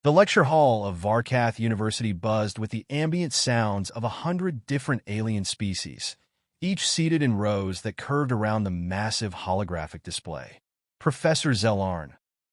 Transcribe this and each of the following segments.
The lecture hall of Varkath University buzzed with the ambient sounds of 100 different alien species, each seated in rows that curved around the massive holographic display. Professor Zellarn,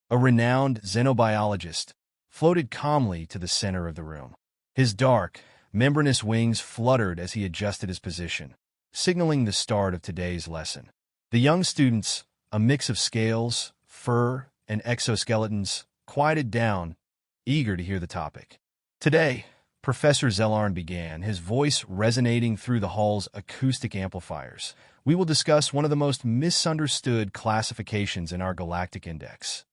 a renowned xenobiologist, floated calmly to the center of the room. His dark, membranous wings fluttered as he adjusted his position, signaling the start of today's lesson. The young students, a mix of scales, fur, and exoskeletons, quieted down, eager to hear the topic. Today, Professor Zellarn began, his voice resonating through the hall's acoustic amplifiers. We will discuss one of the most misunderstood classifications in our galactic index,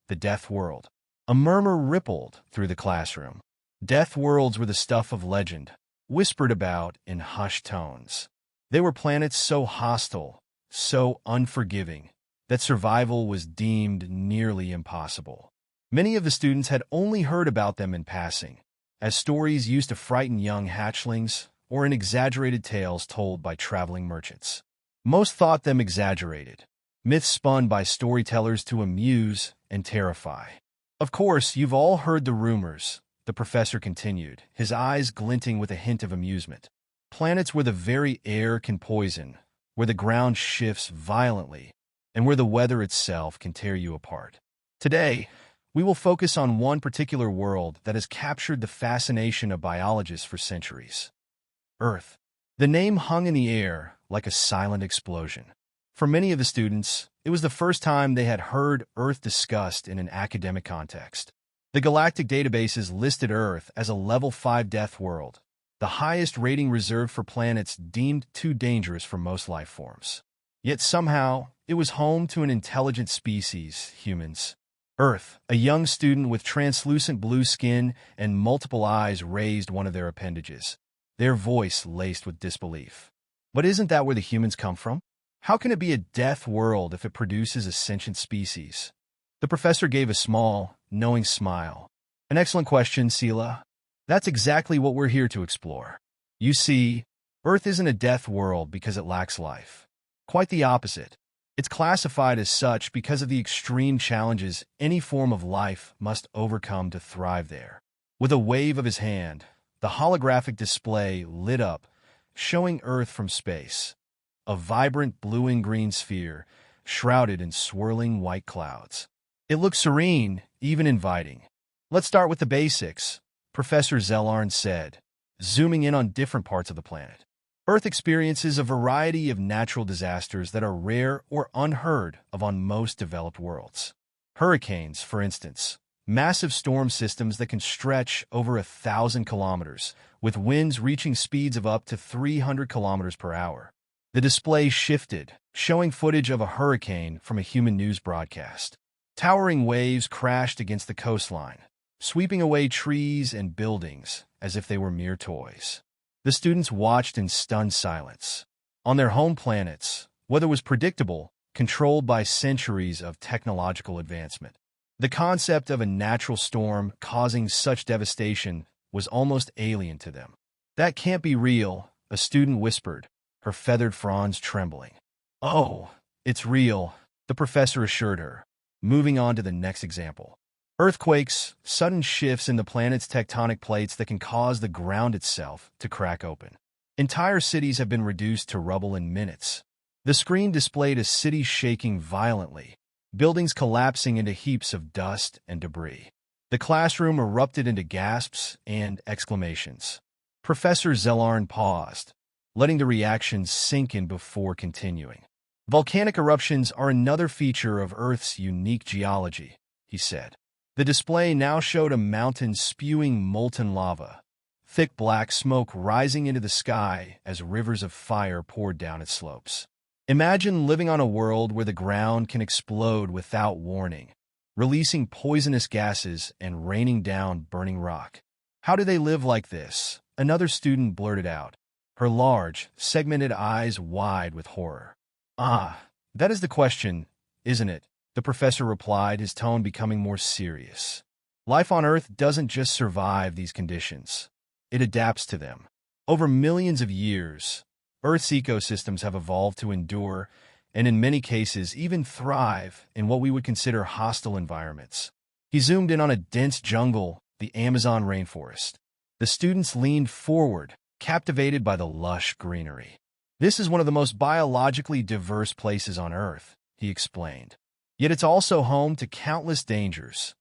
the Deathworld. A murmur rippled through the classroom. Deathworlds were the stuff of legend, whispered about in hushed tones. They were planets so hostile, so unforgiving, that survival was deemed nearly impossible. Many of the students had only heard about them in passing, as stories used to frighten young hatchlings or in exaggerated tales told by traveling merchants. Most thought them exaggerated, myths spun by storytellers to amuse and terrify. Of course, you've all heard the rumors, the professor continued, his eyes glinting with a hint of amusement. Planets where the very air can poison, where the ground shifts violently, and where the weather itself can tear you apart. Today, we will focus on one particular world that has captured the fascination of biologists for centuries: Earth. The name hung in the air like a silent explosion. For many of the students, it was the first time they had heard Earth discussed in an academic context. The galactic databases listed Earth as a Level 5 death world, the highest rating reserved for planets deemed too dangerous for most life forms. Yet somehow, it was home to an intelligent species, humans. Earth, a young student with translucent blue skin and multiple eyes, raised one of their appendages, their voice laced with disbelief. But isn't that where the humans come from? How can it be a death world if it produces a sentient species? The professor gave a small, knowing smile. An excellent question, Sela. That's exactly what we're here to explore. You see, Earth isn't a death world because it lacks life. Quite the opposite. It's classified as such because of the extreme challenges any form of life must overcome to thrive there. With a wave of his hand, the holographic display lit up, showing Earth from space, a vibrant blue and green sphere shrouded in swirling white clouds. It looked serene, even inviting. Let's start with the basics, Professor Zellarn said, zooming in on different parts of the planet. Earth experiences a variety of natural disasters that are rare or unheard of on most developed worlds. Hurricanes, for instance, massive storm systems that can stretch over 1,000 kilometers, with winds reaching speeds of up to 300 kilometers per hour. The display shifted, showing footage of a hurricane from a human news broadcast. Towering waves crashed against the coastline, sweeping away trees and buildings as if they were mere toys. The students watched in stunned silence. On their home planets, weather was predictable, controlled by centuries of technological advancement. The concept of a natural storm causing such devastation was almost alien to them. That can't be real, a student whispered, her feathered fronds trembling. Oh, it's real, the professor assured her, moving on to the next example. Earthquakes, sudden shifts in the planet's tectonic plates that can cause the ground itself to crack open. Entire cities have been reduced to rubble in minutes. The screen displayed a city shaking violently, buildings collapsing into heaps of dust and debris. The classroom erupted into gasps and exclamations. Professor Zellarn paused, letting the reactions sink in before continuing. Volcanic eruptions are another feature of Earth's unique geology, he said. The display now showed a mountain spewing molten lava, thick black smoke rising into the sky as rivers of fire poured down its slopes. Imagine living on a world where the ground can explode without warning, releasing poisonous gases and raining down burning rock. How do they live like this? Another student blurted out, her large, segmented eyes wide with horror. Ah, that is the question, isn't it? The professor replied, his tone becoming more serious. Life on Earth doesn't just survive these conditions. It adapts to them. Over millions of years, Earth's ecosystems have evolved to endure, and in many cases even thrive in what we would consider hostile environments. He zoomed in on a dense jungle the Amazon rainforest. The students leaned forward, captivated by the lush greenery. This is one of the most biologically diverse places on Earth, he explained. Yet it's also home to countless dangers: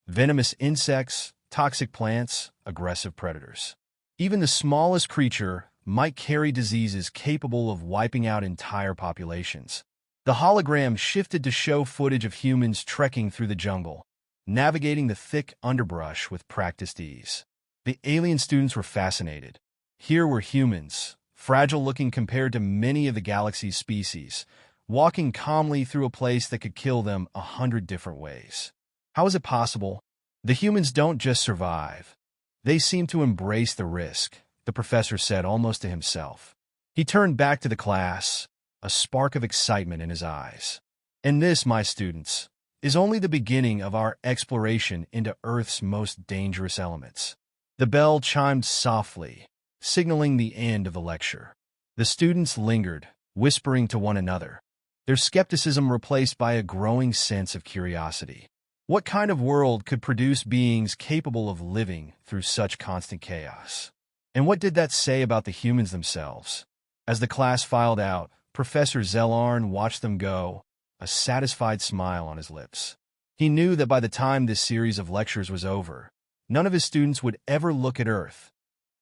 venomous insects, toxic plants, aggressive predators. Even the smallest creature might carry diseases capable of wiping out entire populations. The hologram shifted to show footage of humans trekking through the jungle, navigating the thick underbrush with practiced ease. The alien students were fascinated. Here were humans, fragile-looking compared to many of the galaxy's species, walking calmly through a place that could kill them 100 different ways. How is it possible? The humans don't just survive. They seem to embrace the risk, the professor said almost to himself. He turned back to the class, a spark of excitement in his eyes. And this, my students, is only the beginning of our exploration into Earth's most dangerous elements. The bell chimed softly, signaling the end of the lecture. The students lingered, whispering to one another, their skepticism replaced by a growing sense of curiosity. What kind of world could produce beings capable of living through such constant chaos? And what did that say about the humans themselves? As the class filed out, Professor Zellarn watched them go, a satisfied smile on his lips. He knew that by the time this series of lectures was over, none of his students would ever look at Earth,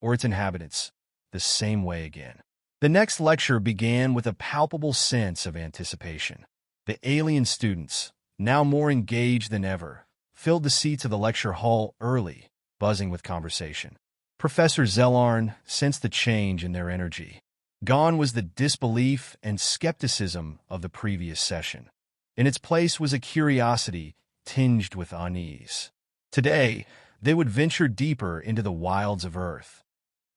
or its inhabitants, the same way again. The next lecture began with a palpable sense of anticipation. The alien students, now more engaged than ever, filled the seats of the lecture hall early, buzzing with conversation. Professor Zellarn sensed the change in their energy. Gone was the disbelief and skepticism of the previous session. In its place was a curiosity tinged with unease. Today, they would venture deeper into the wilds of Earth,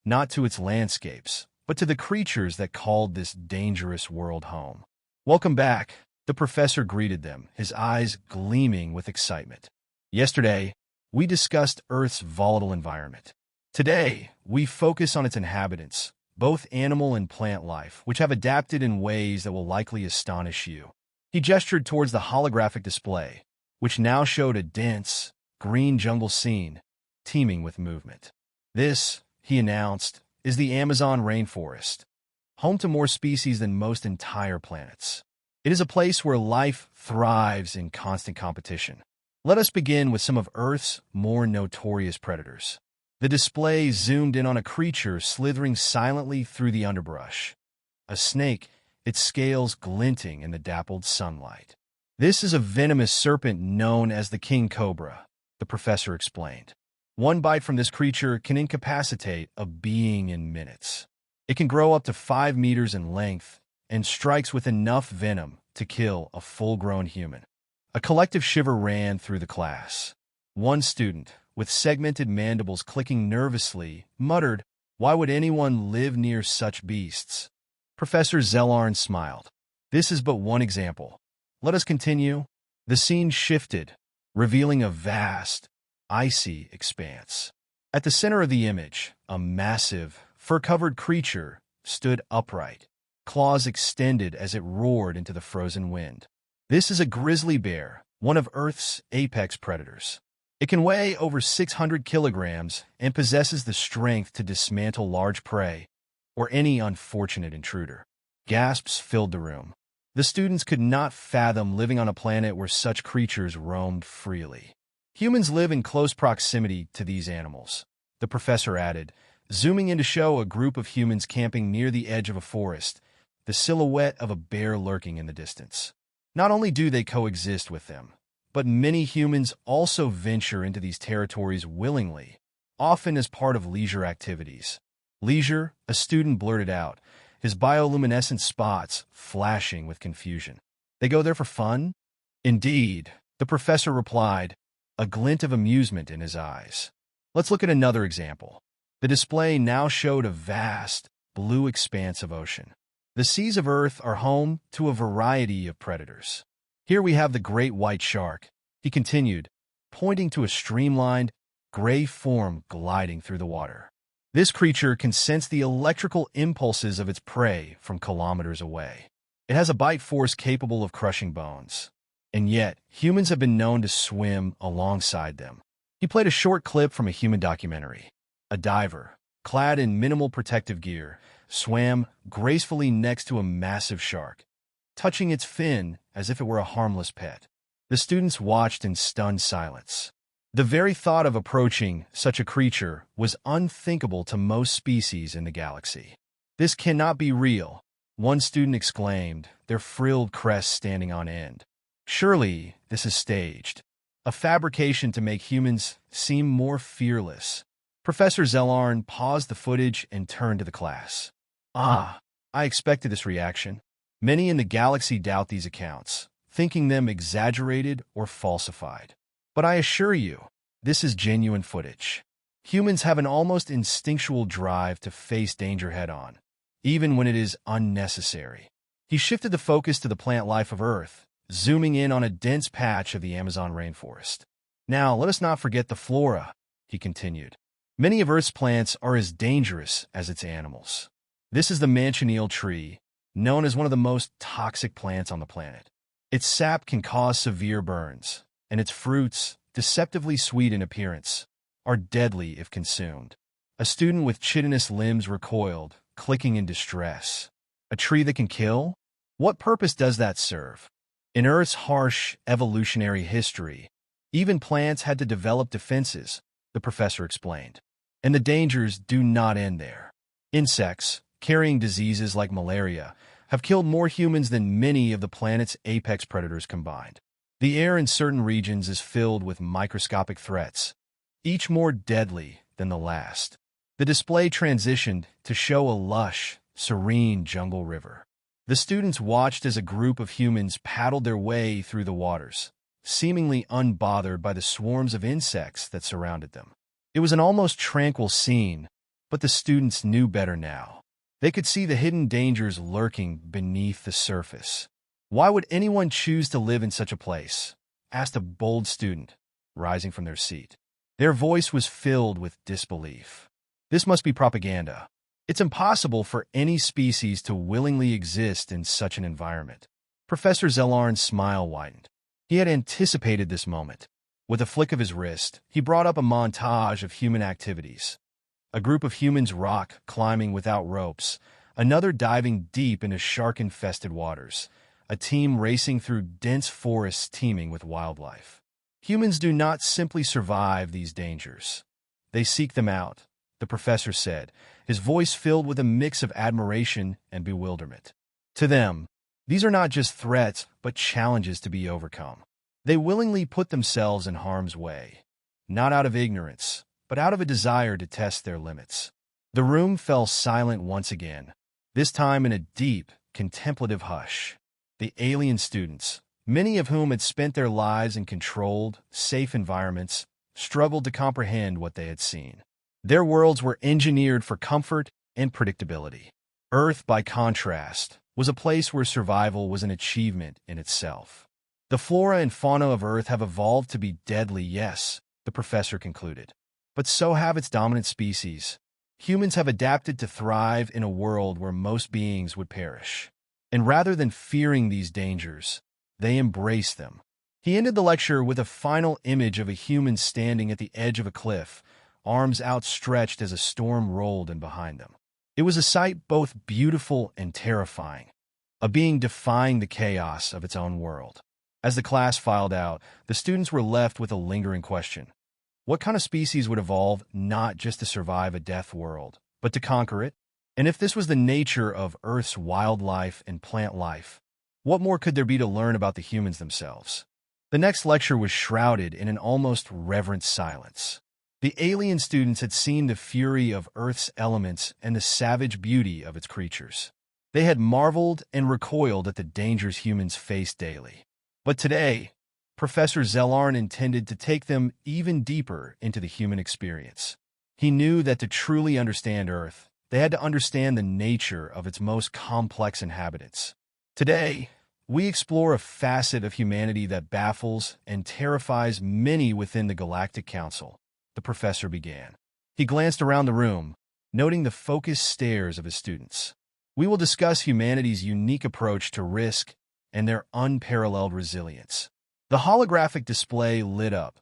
not to its landscapes, but to the creatures that called this dangerous world home. Welcome back, the professor greeted them, his eyes gleaming with excitement. Yesterday, we discussed Earth's volatile environment. Today, we focus on its inhabitants, both animal and plant life, which have adapted in ways that will likely astonish you. He gestured towards the holographic display, which now showed a dense, green jungle scene, teeming with movement. This, he announced, is the Amazon rainforest, home to more species than most entire planets. It is a place where life thrives in constant competition. Let us begin with some of Earth's more notorious predators. The display zoomed in on a creature slithering silently through the underbrush. A snake, its scales glinting in the dappled sunlight. This is a venomous serpent known as the king cobra, the professor explained. One bite from this creature can incapacitate a being in minutes. It can grow up to 5 meters in length and strikes with enough venom to kill a full-grown human. A collective shiver ran through the class. One student, with segmented mandibles clicking nervously, muttered, "Why would anyone live near such beasts?" Professor Zellarn smiled. "This is but one example. Let us continue." The scene shifted, revealing a vast, icy expanse. At the center of the image, a massive, fur-covered creature stood upright, claws extended as it roared into the frozen wind. This is a grizzly bear, one of Earth's apex predators. It can weigh over 600 kilograms and possesses the strength to dismantle large prey or any unfortunate intruder. Gasps filled the room. The students could not fathom living on a planet where such creatures roamed freely. Humans live in close proximity to these animals, the professor added, zooming in to show a group of humans camping near the edge of a forest, the silhouette of a bear lurking in the distance. Not only do they coexist with them, but many humans also venture into these territories willingly, often as part of leisure activities. Leisure, a student blurted out, his bioluminescent spots flashing with confusion. They go there for fun? Indeed, the professor replied, a glint of amusement in his eyes. Let's look at another example. The display now showed a vast, blue expanse of ocean. The seas of Earth are home to a variety of predators. Here we have the great white shark, he continued, pointing to a streamlined, gray form gliding through the water. This creature can sense the electrical impulses of its prey from kilometers away. It has a bite force capable of crushing bones. And yet, humans have been known to swim alongside them. He played a short clip from a human documentary. A diver, clad in minimal protective gear, swam gracefully next to a massive shark, touching its fin as if it were a harmless pet. The students watched in stunned silence. The very thought of approaching such a creature was unthinkable to most species in the galaxy. "This cannot be real," one student exclaimed, their frilled crests standing on end. "Surely this is staged. A fabrication to make humans seem more fearless." Professor Zellarn paused the footage and turned to the class. "Ah, I expected this reaction. Many in the galaxy doubt these accounts, thinking them exaggerated or falsified. But I assure you, this is genuine footage. Humans have an almost instinctual drive to face danger head-on, even when it is unnecessary." He shifted the focus to the plant life of Earth, zooming in on a dense patch of the Amazon rainforest. "Now, let us not forget the flora," he continued. "Many of Earth's plants are as dangerous as its animals. This is the manchineal tree, known as one of the most toxic plants on the planet. Its sap can cause severe burns, and its fruits, deceptively sweet in appearance, are deadly if consumed." A student with chitinous limbs recoiled, clicking in distress. "A tree that can kill? What purpose does that serve?" In Earth's harsh evolutionary history, even plants had to develop defenses, the professor explained. And the dangers do not end there. Insects, carrying diseases like malaria, have killed more humans than many of the planet's apex predators combined. The air in certain regions is filled with microscopic threats, each more deadly than the last. The display transitioned to show a lush, serene jungle river. The students watched as a group of humans paddled their way through the waters, seemingly unbothered by the swarms of insects that surrounded them. It was an almost tranquil scene, but the students knew better now. They could see the hidden dangers lurking beneath the surface. "Why would anyone choose to live in such a place?" asked a bold student, rising from their seat. Their voice was filled with disbelief. "This must be propaganda. It's impossible for any species to willingly exist in such an environment." Professor Zellarn's smile widened. He had anticipated this moment. With a flick of his wrist, he brought up a montage of human activities. A group of humans rock climbing without ropes, another diving deep into shark-infested waters, a team racing through dense forests teeming with wildlife. Humans do not simply survive these dangers. They seek them out, the professor said, his voice filled with a mix of admiration and bewilderment. To them, these are not just threats, but challenges to be overcome. They willingly put themselves in harm's way, not out of ignorance, but out of a desire to test their limits. The room fell silent once again, this time in a deep, contemplative hush. The alien students, many of whom had spent their lives in controlled, safe environments, struggled to comprehend what they had seen. Their worlds were engineered for comfort and predictability. Earth, by contrast, was a place where survival was an achievement in itself. The flora and fauna of Earth have evolved to be deadly, yes, the professor concluded. But so have its dominant species. Humans have adapted to thrive in a world where most beings would perish. And rather than fearing these dangers, they embrace them. He ended the lecture with a final image of a human standing at the edge of a cliff, arms outstretched as a storm rolled in behind them. It was a sight both beautiful and terrifying, a being defying the chaos of its own world. As the class filed out, the students were left with a lingering question. What kind of species would evolve not just to survive a death world, but to conquer it? And if this was the nature of Earth's wildlife and plant life, what more could there be to learn about the humans themselves? The next lecture was shrouded in an almost reverent silence. The alien students had seen the fury of Earth's elements and the savage beauty of its creatures. They had marveled and recoiled at the dangers humans face daily. But today, Professor Zellarn intended to take them even deeper into the human experience. He knew that to truly understand Earth, they had to understand the nature of its most complex inhabitants. Today, we explore a facet of humanity that baffles and terrifies many within the Galactic Council, the professor began. He glanced around the room, noting the focused stares of his students. We will discuss humanity's unique approach to risk and their unparalleled resilience. The holographic display lit up,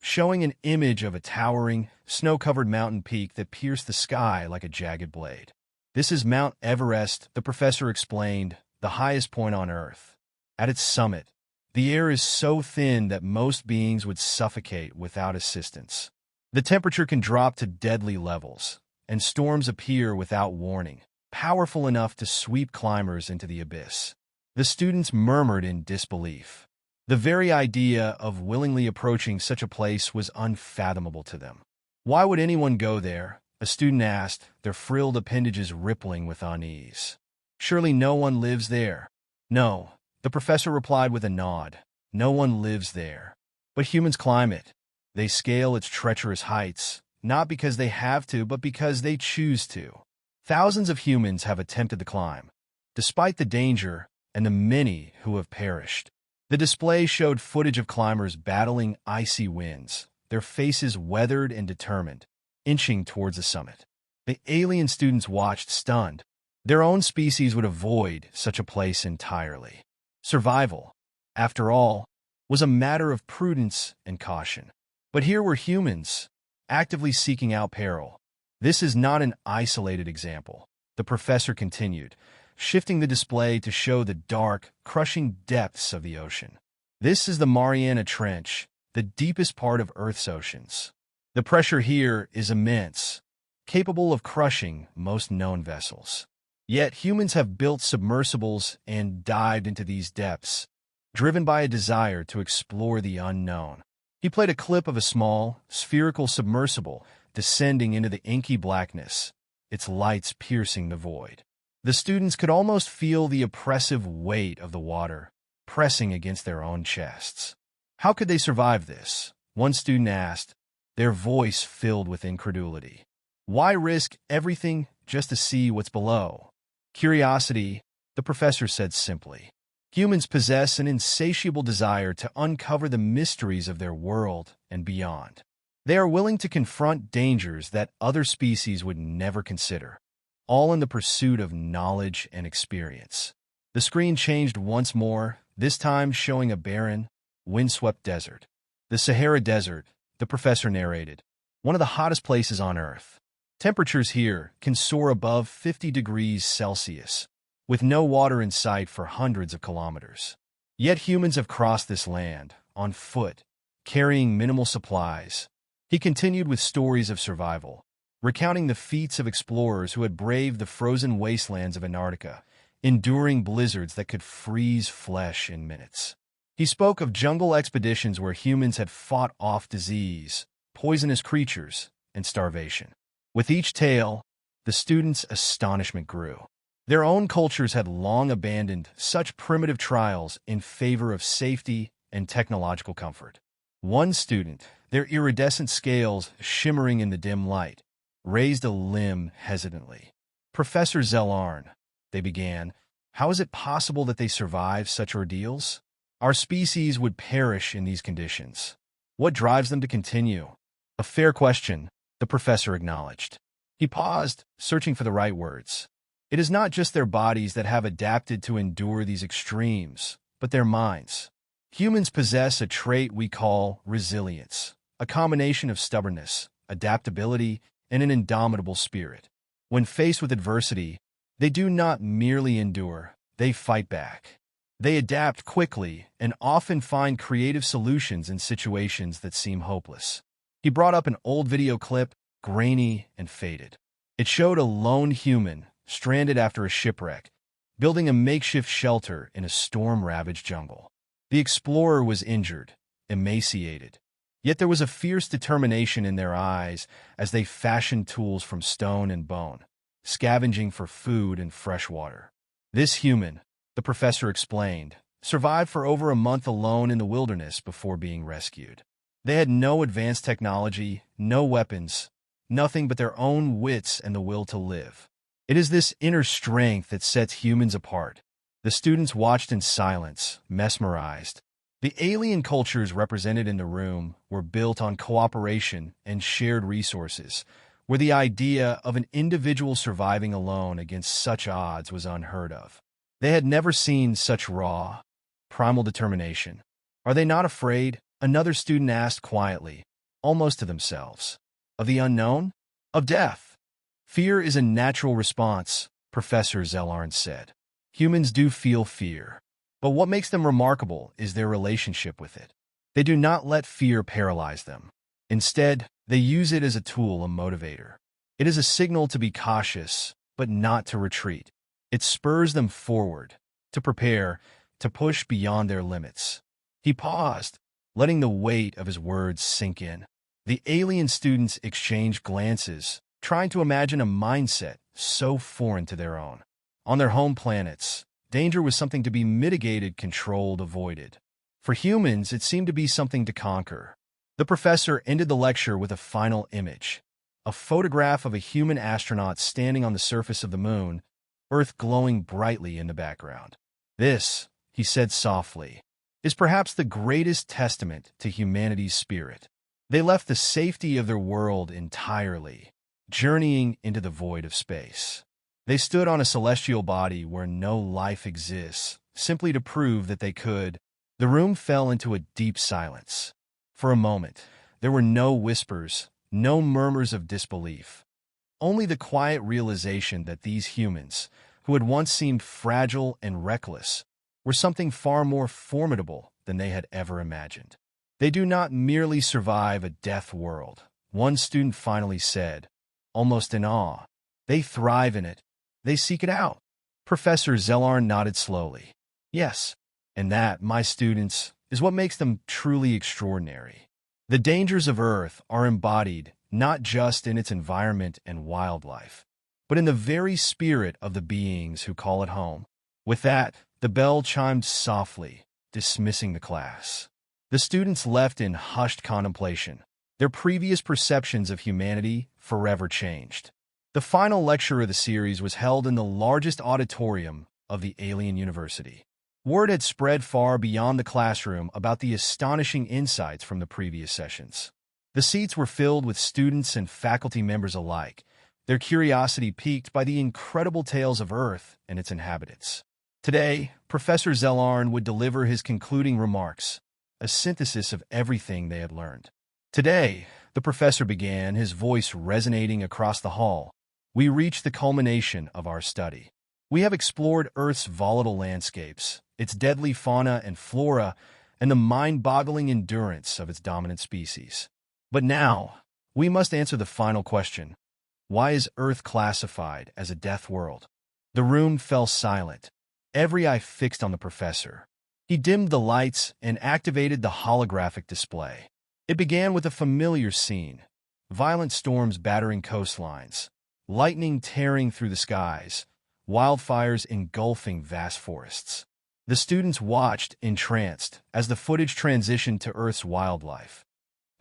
showing an image of a towering, snow-covered mountain peak that pierced the sky like a jagged blade. "This is Mount Everest," the professor explained, "the highest point on Earth. At its summit, the air is so thin that most beings would suffocate without assistance. The temperature can drop to deadly levels, and storms appear without warning, powerful enough to sweep climbers into the abyss." The students murmured in disbelief. The very idea of willingly approaching such a place was unfathomable to them. "Why would anyone go there?" a student asked, their frilled appendages rippling with unease. "Surely no one lives there." "No," the professor replied with a nod. "No one lives there. But humans climb it. They scale its treacherous heights, not because they have to, but because they choose to. Thousands of humans have attempted the climb, despite the danger and the many who have perished." The display showed footage of climbers battling icy winds, their faces weathered and determined, inching towards the summit. The alien students watched, stunned. Their own species would avoid such a place entirely. Survival, after all, was a matter of prudence and caution. But here were humans, actively seeking out peril. "This is not an isolated example," the professor continued, shifting the display to show the dark, crushing depths of the ocean. "This is the Mariana Trench, the deepest part of Earth's oceans. The pressure here is immense, capable of crushing most known vessels. Yet humans have built submersibles and dived into these depths, driven by a desire to explore the unknown." He played a clip of a small, spherical submersible descending into the inky blackness, its lights piercing the void. The students could almost feel the oppressive weight of the water pressing against their own chests. "How could they survive this?" one student asked, their voice filled with incredulity. "Why risk everything just to see what's below?" "Curiosity," the professor said simply. "Humans possess an insatiable desire to uncover the mysteries of their world and beyond. They are willing to confront dangers that other species would never consider, all in the pursuit of knowledge and experience." The screen changed once more, this time showing a barren, windswept desert. "The Sahara Desert," the professor narrated, "one of the hottest places on Earth. Temperatures here can soar above 50 degrees Celsius, with no water in sight for hundreds of kilometers. Yet humans have crossed this land, on foot, carrying minimal supplies." He continued with stories of survival, recounting the feats of explorers who had braved the frozen wastelands of Antarctica, enduring blizzards that could freeze flesh in minutes. He spoke of jungle expeditions where humans had fought off disease, poisonous creatures, and starvation. With each tale, the students' astonishment grew. Their own cultures had long abandoned such primitive trials in favor of safety and technological comfort. One student, their iridescent scales shimmering in the dim light, raised a limb hesitantly. "Professor Zellarn," they began, "how is it possible that they survive such ordeals? Our species would perish in these conditions. What drives them to continue?" "A fair question," the professor acknowledged. He paused, searching for the right words. "It is not just their bodies that have adapted to endure these extremes, but their minds. Humans possess a trait we call resilience, a combination of stubbornness, adaptability, and an indomitable spirit. When faced with adversity, they do not merely endure, they fight back. They adapt quickly and often find creative solutions in situations that seem hopeless." He brought up an old video clip, grainy and faded. It showed a lone human, stranded after a shipwreck, building a makeshift shelter in a storm-ravaged jungle. The explorer was injured, emaciated, yet there was a fierce determination in their eyes as they fashioned tools from stone and bone, scavenging for food and fresh water. This human, the professor explained, survived for over a month alone in the wilderness before being rescued. They had no advanced technology, no weapons, nothing but their own wits and the will to live. It is this inner strength that sets humans apart. The students watched in silence, mesmerized. The alien cultures represented in the room were built on cooperation and shared resources, where the idea of an individual surviving alone against such odds was unheard of. They had never seen such raw, primal determination. "Are they not afraid?" another student asked quietly, almost to themselves. Of the unknown? Of death. Fear is a natural response, Professor Zellarn said. Humans do feel fear, but what makes them remarkable is their relationship with it. They do not let fear paralyze them. Instead, they use it as a tool, a motivator. It is a signal to be cautious, but not to retreat. It spurs them forward, to prepare, to push beyond their limits. He paused, letting the weight of his words sink in. The alien students exchanged glances, trying to imagine a mindset so foreign to their own. On their home planets, danger was something to be mitigated, controlled, avoided. For humans, it seemed to be something to conquer. The professor ended the lecture with a final image, a photograph of a human astronaut standing on the surface of the moon, Earth glowing brightly in the background. This, he said softly, is perhaps the greatest testament to humanity's spirit. They left the safety of their world entirely, journeying into the void of space. They stood on a celestial body where no life exists, simply to prove that they could. The room fell into a deep silence. For a moment, there were no whispers, no murmurs of disbelief. Only the quiet realization that these humans, who had once seemed fragile and reckless, were something far more formidable than they had ever imagined. They do not merely survive a death world, one student finally said, almost in awe. They thrive in it. They seek it out. Professor Zellarn nodded slowly. Yes, and that, my students, is what makes them truly extraordinary. The dangers of Earth are embodied not just in its environment and wildlife, but in the very spirit of the beings who call it home. With that, the bell chimed softly, dismissing the class. The students left in hushed contemplation, their previous perceptions of humanity forever changed. The final lecture of the series was held in the largest auditorium of the alien university. Word had spread far beyond the classroom about the astonishing insights from the previous sessions. The seats were filled with students and faculty members alike, their curiosity piqued by the incredible tales of Earth and its inhabitants. Today, Professor Zellarn would deliver his concluding remarks, a synthesis of everything they had learned. Today, the professor began, his voice resonating across the hall. We reached the culmination of our study. We have explored Earth's volatile landscapes, its deadly fauna and flora, and the mind-boggling endurance of its dominant species. But now, we must answer the final question. Why is Earth classified as a death world? The room fell silent, every eye fixed on the professor. He dimmed the lights and activated the holographic display. It began with a familiar scene, violent storms battering coastlines, lightning tearing through the skies, wildfires engulfing vast forests. The students watched, entranced, as the footage transitioned to Earth's wildlife.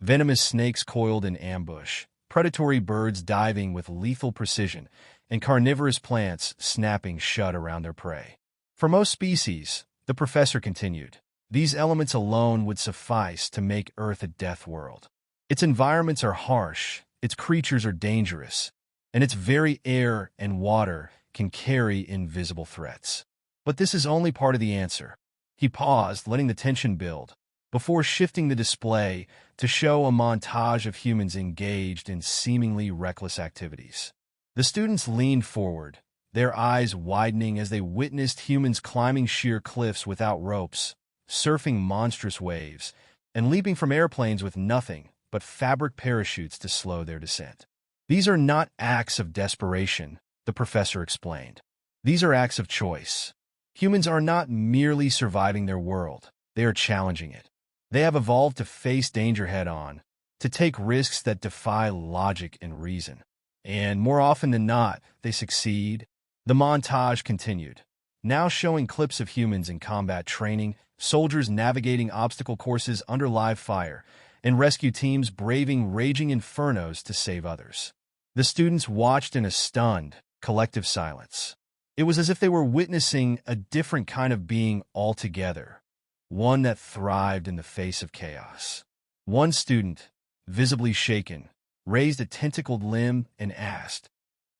Venomous snakes coiled in ambush, predatory birds diving with lethal precision, and carnivorous plants snapping shut around their prey. For most species, the professor continued, these elements alone would suffice to make Earth a death world. Its environments are harsh, its creatures are dangerous, and its very air and water can carry invisible threats. But this is only part of the answer. He paused, letting the tension build, before shifting the display to show a montage of humans engaged in seemingly reckless activities. The students leaned forward, their eyes widening as they witnessed humans climbing sheer cliffs without ropes, surfing monstrous waves, and leaping from airplanes with nothing but fabric parachutes to slow their descent. These are not acts of desperation, the professor explained. These are acts of choice. Humans are not merely surviving their world, they are challenging it. They have evolved to face danger head-on, to take risks that defy logic and reason. And more often than not, they succeed. The montage continued, now showing clips of humans in combat training, soldiers navigating obstacle courses under live fire, and rescue teams braving raging infernos to save others. The students watched in a stunned, collective silence. It was as if they were witnessing a different kind of being altogether, one that thrived in the face of chaos. One student, visibly shaken, raised a tentacled limb and asked,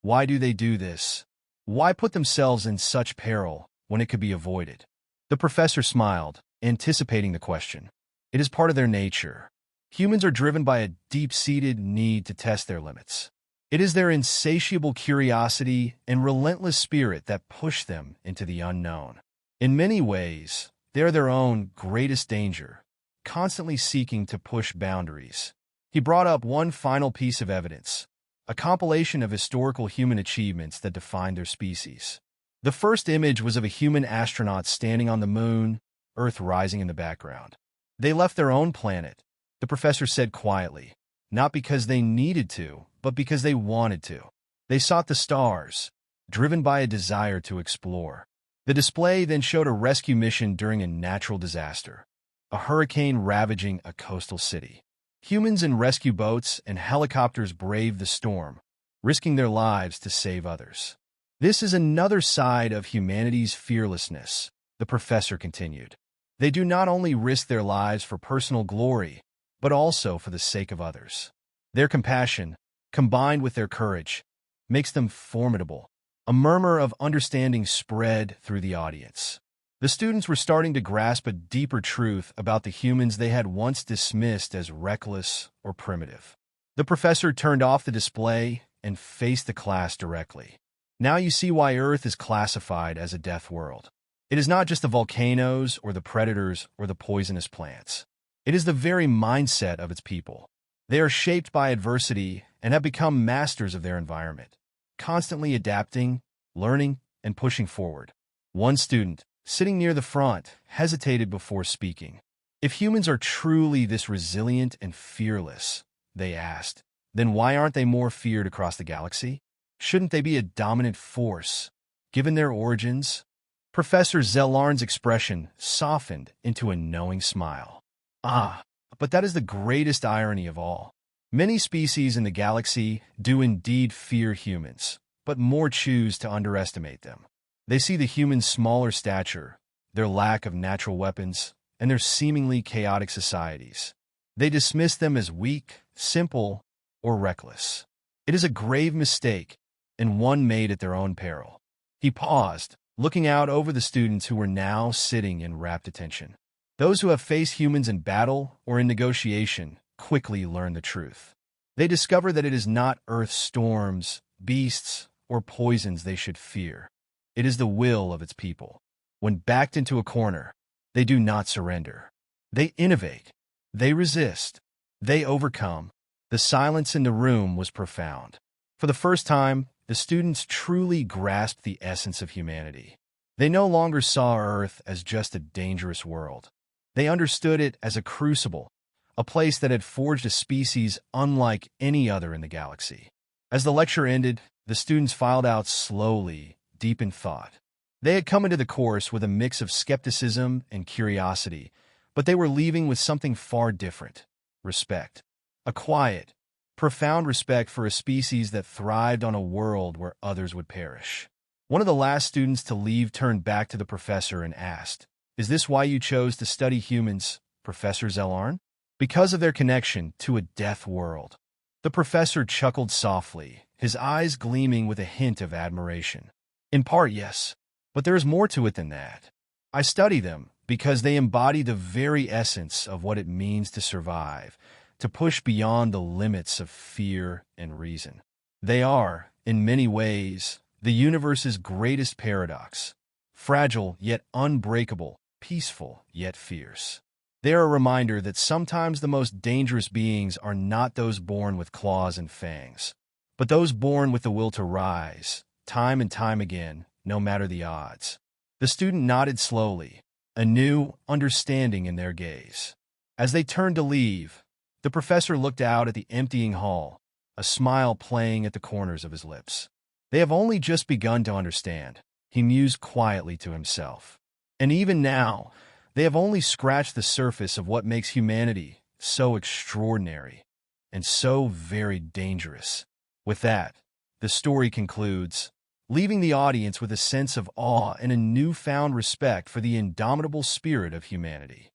"Why do they do this? Why put themselves in such peril when it could be avoided?" The professor smiled, anticipating the question. "It is part of their nature. Humans are driven by a deep-seated need to test their limits. It is their insatiable curiosity and relentless spirit that push them into the unknown. In many ways, they are their own greatest danger, constantly seeking to push boundaries. He brought up one final piece of evidence, a compilation of historical human achievements that defined their species. The first image was of a human astronaut standing on the moon, Earth rising in the background. They left their own planet, the professor said quietly, not because they needed to, but because they wanted to. They sought the stars, driven by a desire to explore. The display then showed a rescue mission during a natural disaster, a hurricane ravaging a coastal city. Humans in rescue boats and helicopters braved the storm, risking their lives to save others. This is another side of humanity's fearlessness, the professor continued. They do not only risk their lives for personal glory, but also for the sake of others. Their compassion, combined with their courage, makes them formidable. A murmur of understanding spread through the audience. The students were starting to grasp a deeper truth about the humans they had once dismissed as reckless or primitive. The professor turned off the display and faced the class directly. Now you see why Earth is classified as a death world. It is not just the volcanoes or the predators or the poisonous plants. It is the very mindset of its people. They are shaped by adversity and have become masters of their environment, constantly adapting, learning, and pushing forward. One student, sitting near the front, hesitated before speaking. If humans are truly this resilient and fearless, they asked, then why aren't they more feared across the galaxy? Shouldn't they be a dominant force, given their origins? Professor Zellarn's expression softened into a knowing smile. But that is the greatest irony of all. Many species in the galaxy do indeed fear humans, but more choose to underestimate them. They see the humans' smaller stature, their lack of natural weapons, and their seemingly chaotic societies. They dismiss them as weak, simple, or reckless. It is a grave mistake, and one made at their own peril. He paused, looking out over the students who were now sitting in rapt attention. Those who have faced humans in battle or in negotiation quickly learn the truth. They discover that it is not Earth's storms, beasts, or poisons they should fear. It is the will of its people. When backed into a corner, they do not surrender. They innovate. They resist. They overcome. The silence in the room was profound. For the first time, the students truly grasped the essence of humanity. They no longer saw Earth as just a dangerous world. They understood it as a crucible, a place that had forged a species unlike any other in the galaxy. As the lecture ended, the students filed out slowly, deep in thought. They had come into the course with a mix of skepticism and curiosity, but they were leaving with something far different: respect. A quiet, profound respect for a species that thrived on a world where others would perish. One of the last students to leave turned back to the professor and asked, "Is this why you chose to study humans, Professor Zellarn?" Because of their connection to a death world. The professor chuckled softly, his eyes gleaming with a hint of admiration. In part, yes, but there is more to it than that. I study them because they embody the very essence of what it means to survive, to push beyond the limits of fear and reason. They are, in many ways, the universe's greatest paradox: fragile yet unbreakable, peaceful yet fierce. They are a reminder that sometimes the most dangerous beings are not those born with claws and fangs, but those born with the will to rise, time and time again, no matter the odds. The student nodded slowly, a new understanding in their gaze. As they turned to leave, the professor looked out at the emptying hall, a smile playing at the corners of his lips. They have only just begun to understand, he mused quietly to himself. And even now, they have only scratched the surface of what makes humanity so extraordinary and so very dangerous. With that, the story concludes, leaving the audience with a sense of awe and a newfound respect for the indomitable spirit of humanity.